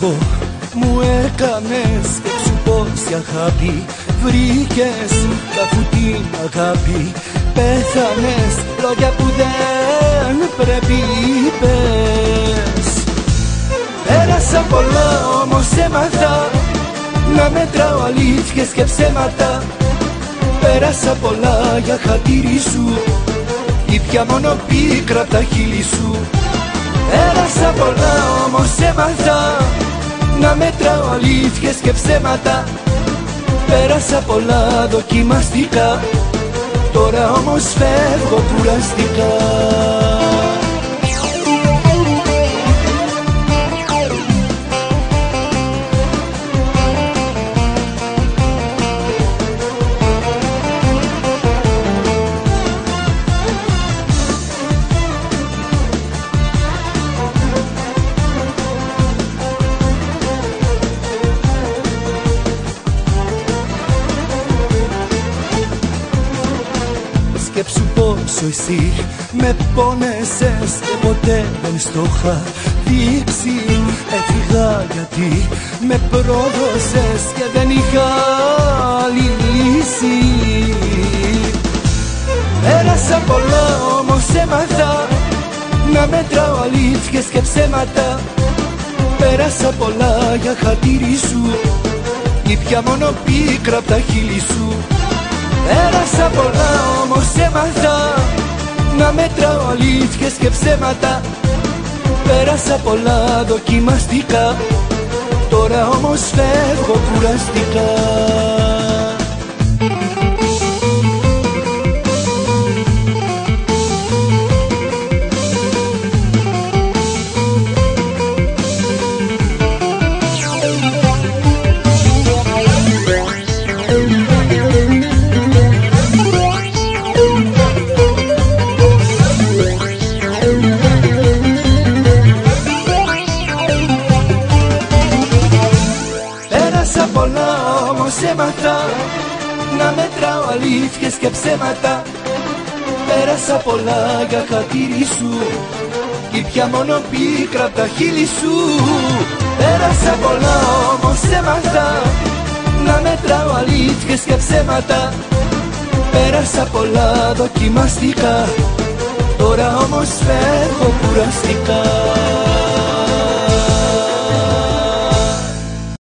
κακό μου έκανες, σκέψου πως η αγάπη βρήκες. Κι αφού την αγάπη πέθανες, λόγια που δεν πρέπει είπες. Πέρασα πολλά όμως έμαθα να μετράω αλήθειες και ψέματα. Πέρασα πολλά για χατήρι σου, ήπια μόνο πίκρα απ' τα χείλη σου. Πέρασα πολλά όμως έμαθα να μετράω αλήθειες και ψέματα. Πέρασα πολλά δοκιμαστικά, τώρα όμως φεύγω κουραστικά. Σκέψου πόσο εσύ με πόνεσες και ποτέ δεν στο είχα δείξει. Έφυγα γιατί με πρόδωσες και δεν είχα άλλη λύση. Πέρασα πολλά όμως έμαθα να μετράω αλήθειες και ψέματα. Πέρασα πολλά για χατήρι σου, ήπια μόνο πίκρα απ' τα χείλη σου. Πέρασα πολλά όμως έμαθα να μετράω αλήθειες και ψέματα. Πέρασα πολλά δοκιμαστικά, τώρα όμως φεύγω κουραστικά. Πέρασα πολλά όμως έμαθα να μετράω αλήθειες και ψέματα. Πέρασα πολλά για χατήρι σου, ήπια μόνο πίκρα απ' τα χείλη σου. Πέρασα πολλά όμως έμαθα να μετράω αλήθειες και ψέματα. Πέρασα πολλά δοκιμαστικά, τώρα όμως φεύγω κουραστικά.